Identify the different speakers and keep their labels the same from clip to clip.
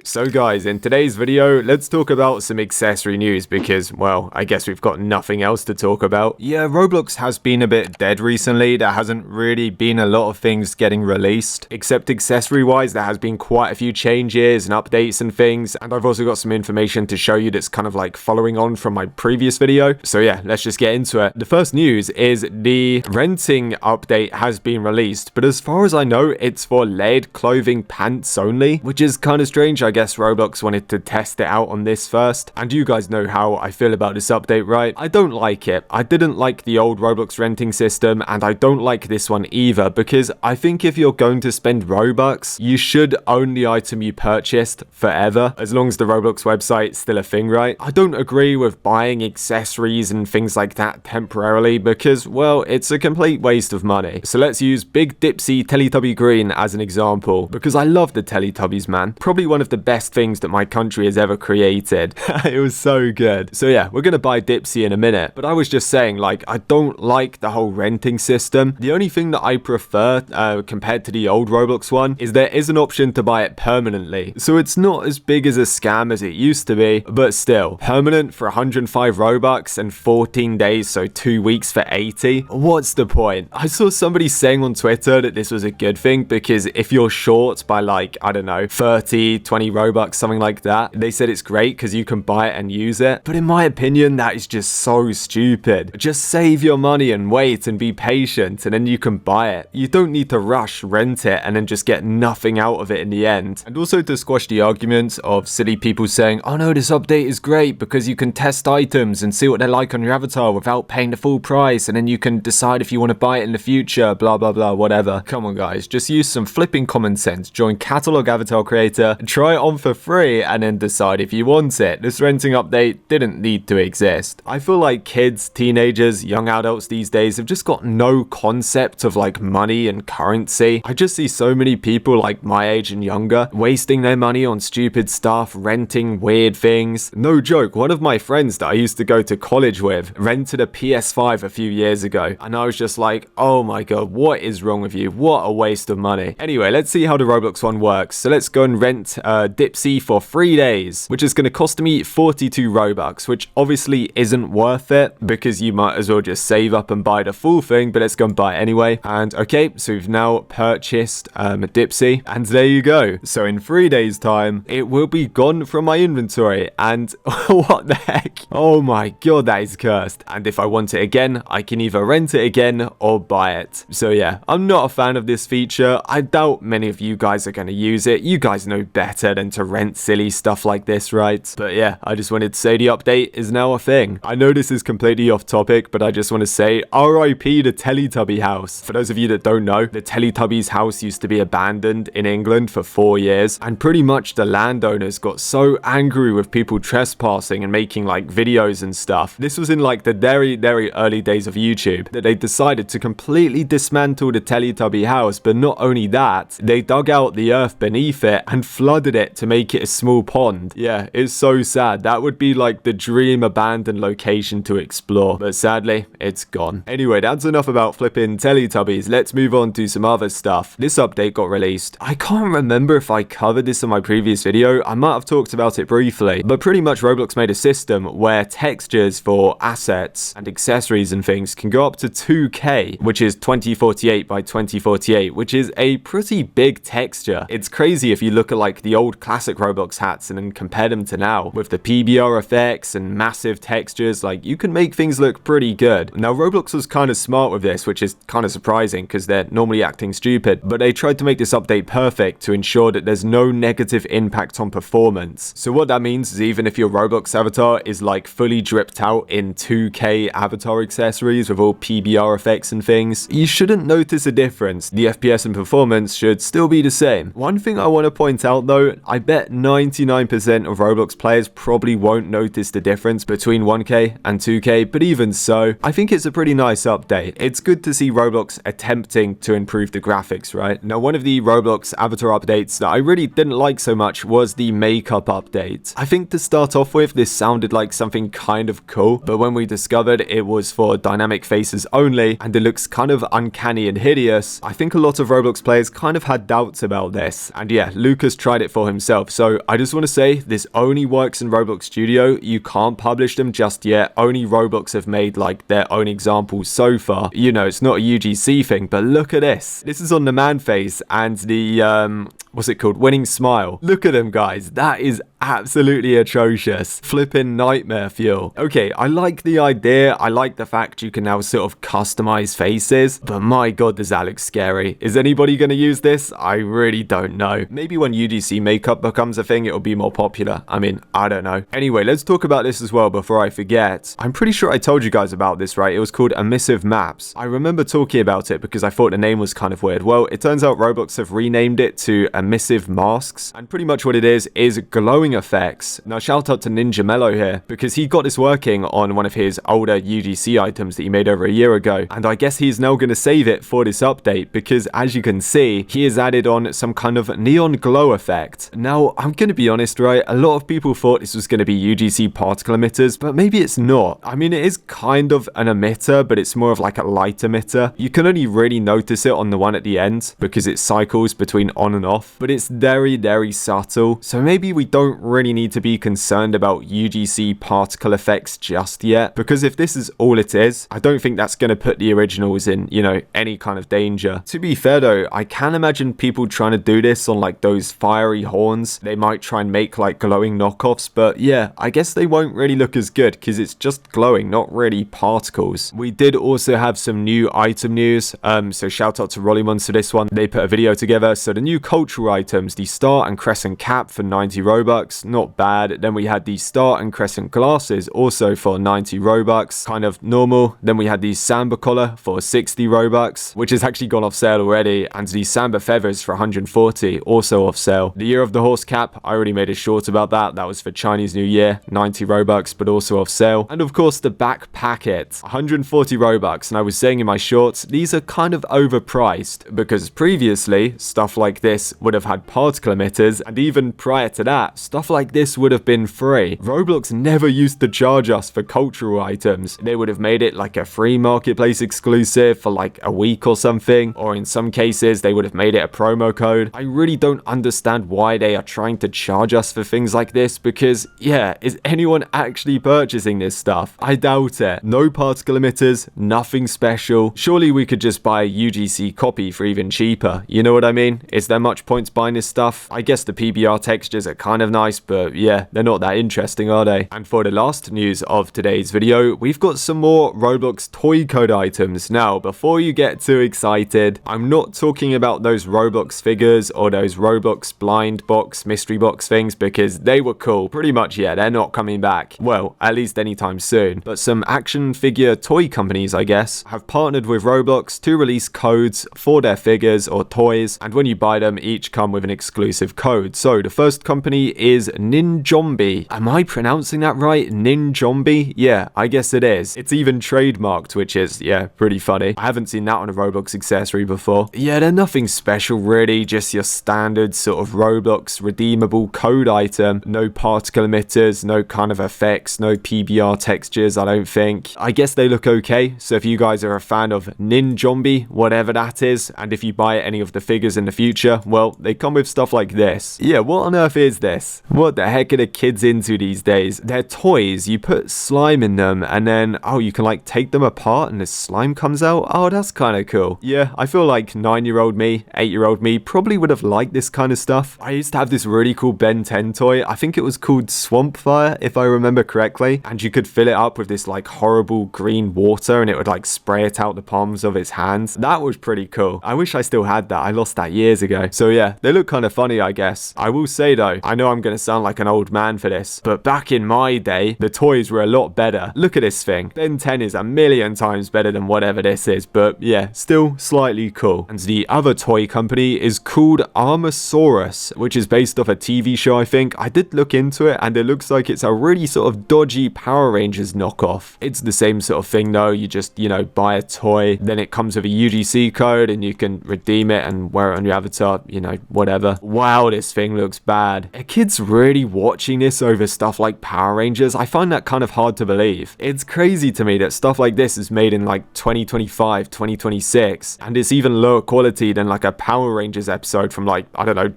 Speaker 1: So guys, in today's video, let's talk about some accessory news because, well, I guess we've got nothing else to talk about. Yeah, Roblox has been a bit dead recently. There hasn't really been a lot of things getting released, except accessory-wise, there has been quite a few changes and updates and things, and I've also got some information to show you that's kind of like following on from my previous video. So yeah, let's just get into it. The first news is the renting update has been released, but as far as I know, it's for layered clothing pants only, which is kind of strange. I guess Roblox wanted to test it out on this first, and you guys know how I feel about this update, right? I don't like it. I didn't like the old Roblox renting system, and I don't like this one either, because I think if you're going to spend Robux, you should own the item you purchased forever, as long as the Roblox website's still a thing, right? I don't agree with buying accessories and things like that temporarily, because, well, it's a complete waste of money. So let's use Big Dipsy Teletubby Green as an example, because I love the Teletubbies, man. Probably one of the best things that my country has ever created. It was so good. So yeah, we're gonna buy Dipsy in a minute, but I was just saying, like, I don't like the whole renting system. The only thing that I prefer compared to the old Roblox one is there is an option to buy it permanently. So it's not as big as a scam as it used to be, but still, permanent for 105 Robux and 14 days, so 2 weeks for 80. What's the point? I saw somebody saying on Twitter that this was a good thing because if you're short by like, I don't know, 30, 20 Robux, something like that, they said it's great because you can buy it and use it. But in my opinion, that is just so stupid. Just save your money and wait and be patient, and then you can buy it. You don't need to rush, rent it, and then just get nothing out of it in the end. And also to squash the argument of silly people saying, oh no, this update is great because you can test items and see what they're like on your avatar without paying the full price, and then you can decide if you want to buy it in the future, blah blah blah, whatever. Come on guys, just use some flipping common sense. Join Catalog Avatar Creator, try it on for free, and then decide if you want it. This renting update didn't need to exist. I feel like kids, teenagers, young adults these days have just got no concept of like money and currency. I just see so many people like my age and younger wasting their money on stupid stuff, renting weird things. No joke, one of my friends that I used to go to college with rented a PS5 a few years ago, and I was just like, oh my god, what is wrong with you? What a waste of money. Anyway, let's see how the Roblox one works. So let's go and rent Dipsy for 3 days, which is going to cost me 42 Robux, which obviously isn't worth it because you might as well just save up and buy the full thing, but let's go and buy it anyway. And okay, so we've now purchased Dipsy, and there you go. So in 3 days time, it will be gone from my inventory, and what the heck? Oh my god, that is cursed. And if I want it again, I can either rent it again or buy it. So yeah, I'm not a fan of this feature. I doubt many of you guys are going to use it. You guys know better than to rent silly stuff like this, right? But yeah, I just wanted to say the update is now a thing. I know this is completely off topic, but I just want to say RIP the Teletubby house. For those of you that don't know, the Teletubbies house used to be abandoned in England for 4 years, and pretty much the landowners got so angry with people trespassing and making like videos and stuff. This was in like the very early days of YouTube, that they decided to completely dismantle the Teletubby house. But not only that, they dug out the earth beneath it and flooded it to make it a small pond. Yeah, it's so sad. That would be like the dream abandoned location to explore, but sadly it's gone. Anyway, that's enough about flipping Teletubbies. Let's move on to some other stuff. This update got released. I can't remember if I covered this in my previous video. I might have talked about it briefly, but pretty much Roblox made a system where textures for assets and accessories and things can go up to 2K, which is 2048 by 2048, which is a pretty big texture. It's crazy if you look at like the old classic Roblox hats and then compare them to now with the PBR effects and massive textures. Like, you can make things look pretty good. Now Roblox was kind of smart with this, which is kind of surprising because they're normally acting stupid, but they tried to make this update perfect to ensure that there's no negative impact on performance. So what that means is even if your Roblox avatar is like fully dripped out in 2K avatar accessories with all PBR effects and things, you shouldn't notice a difference. The FPS and performance should still be the same. One thing I want to point out though, I bet 99% of Roblox players probably won't notice the difference between 1K and 2K, but even so, I think it's a pretty nice update. It's good to see Roblox attempting to improve the graphics, right? Now, one of the Roblox avatar updates that I really didn't like so much was the makeup update. I think to start off with, this sounded like something kind of cool, but when we discovered it was for dynamic faces only, and it looks kind of uncanny and hideous, I think a lot of Roblox players kind of had doubts about this. And yeah, Lucas tried it for himself himself. So I just want to say this only works in Roblox Studio. You can't publish them just yet. Only Roblox have made like their own examples so far. You know, it's not a UGC thing, but look at this. This is on the man face and the what's it called? Winning smile. Look at them, guys. That is absolutely atrocious. Flipping nightmare fuel. Okay, I like the idea. I like the fact you can now sort of customize faces, but my god, does that look scary. Is anybody going to use this? I really don't know. Maybe when UGC makeup becomes a thing, it'll be more popular. I mean, I don't know. Anyway, let's talk about this as well before I forget. I'm pretty sure I told you guys about this, right? It was called Emissive Maps. I remember talking about it because I thought the name was kind of weird. Well, it turns out Roblox have renamed it to Emissive Masks, and pretty much what it is glowing effects. Now shout out to Ninja Mello here because he got this working on one of his older UGC items that he made over a year ago, and I guess he's now going to save it for this update because as you can see he has added on some kind of neon glow effect. Now I'm going to be honest, right, a lot of people thought this was going to be UGC particle emitters, but maybe it's not. I mean, it is kind of an emitter, but it's more of like a light emitter. You can only really notice it on the one at the end because it cycles between on and off, but it's very subtle, so maybe we don't really need to be concerned about UGC particle effects just yet, because if this is all it is, I don't think that's going to put the originals in, you know, any kind of danger. To be fair though, I can imagine people trying to do this on like those fiery horns. They might try and make like glowing knockoffs, but yeah, I guess they won't really look as good because it's just glowing, not really particles. We did also have some new item news, so shout out to Rollymons for this one. They put a video together. So the new cultural items, the star and crescent cap for 90 Robux, not bad. Then we had the star and crescent glasses also for 90 Robux, kind of normal. Then we had the samba collar for 60 Robux, which has actually gone off sale already, and the samba feathers for 140, also off sale. The year of the horse cap, I already made a short about that. That was for Chinese New Year, 90 Robux, but also off sale. And of course the back packet, 140 Robux. And I was saying in my shorts, these are kind of overpriced because previously stuff like this would have had particle emitters, and even prior to that, stuff like this would have been free. Roblox never used to charge us for cultural items. They would have made it like a free marketplace exclusive for like a week or something, or in some cases they would have made it a promo code. I really don't understand why they are trying to charge us for things like this, because yeah, is anyone actually purchasing this stuff? I doubt it. No particle emitters, nothing special. Surely we could just buy a UGC copy for even cheaper. You know what I mean? Is there much point buying this stuff? I guess the PBR textures are kind of nice, but yeah, they're not that interesting, are they? And for the last news of today's video, we've got some more Roblox toy code items. Now, before you get too excited, I'm not talking about those Roblox figures or those Roblox blind box, mystery box things, because they were cool. Pretty much, yeah, they're not coming back. Well, at least anytime soon. But some action figure toy companies, I guess, have partnered with Roblox to release codes for their figures or toys, and when you buy them, each come with an exclusive code. So the first company is Ninjombi. Am I pronouncing that right? Ninjombi? Yeah, I guess it is. It's even trademarked, which is, yeah, pretty funny. I haven't seen that on a Roblox accessory before. Yeah, they're nothing special really, just your standard sort of Roblox redeemable code item. No particle emitters, no kind of effects, no PBR textures, I don't think. I guess they look okay, so if you guys are a fan of Ninjombi, whatever that is, and if you buy any of the figures in the future, well, they come with stuff like this. Yeah, what on earth is this? What the heck are the kids into these days? They're toys, you put slime in them, and then, oh, you can like take them apart and the slime comes out? Oh, that's kind of cool. Yeah, I feel like 9-year-old me, 8-year-old me probably would have liked this kind of stuff. I used to have this really cool Ben 10 toy. I think it was called Swamp Fire, if I remember correctly, and you could fill it up with this like horrible green water and it would like spray it out the palms of its hands. That was pretty cool. I wish I still had that. I lost that years ago. So yeah, they look kind of funny, I guess. I will say though, I know I'm going to sound like an old man for this, but back in my day, the toys were a lot better. Look at this thing. Ben 10 is a million times better than whatever this is, but yeah, still slightly cool. And the other toy company is called ACCESSORY, which is based off a TV show, I think. I did look into it and it looks like it's a really sort of dodgy Power Rangers knockoff. It's the same sort of thing though. You just, you know, buy a toy, then it comes with a UGC code and you can redeem it and wear it on your avatar, you know, whatever. Wow, this thing looks bad. Are kids really watching this over stuff like Power Rangers? I find that kind of hard to believe. It's crazy to me that stuff like this is made in like 2025, 2026, and it's even lower quality than like a Power Rangers episode from like, I don't know,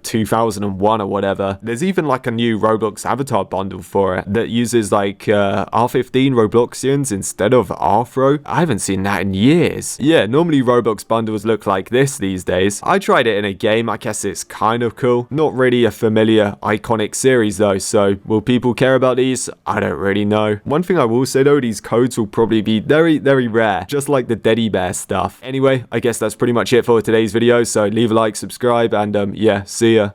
Speaker 1: 2001 or whatever. There's even like a new Roblox avatar bundle for it that uses like R15 Robloxians instead of Afro. I haven't seen that in years. Yeah, normally Roblox bundles look like this these days. I tried it in a game. I guess it's kind of cool. Not really a familiar, iconic series though, so will people care about these? I don't really know. One thing I will say though, these codes will probably be very, very rare, just like the Teddy Bear stuff. Anyway, I guess that's pretty much it for today's video, so leave a like, subscribe, and yeah, see ya.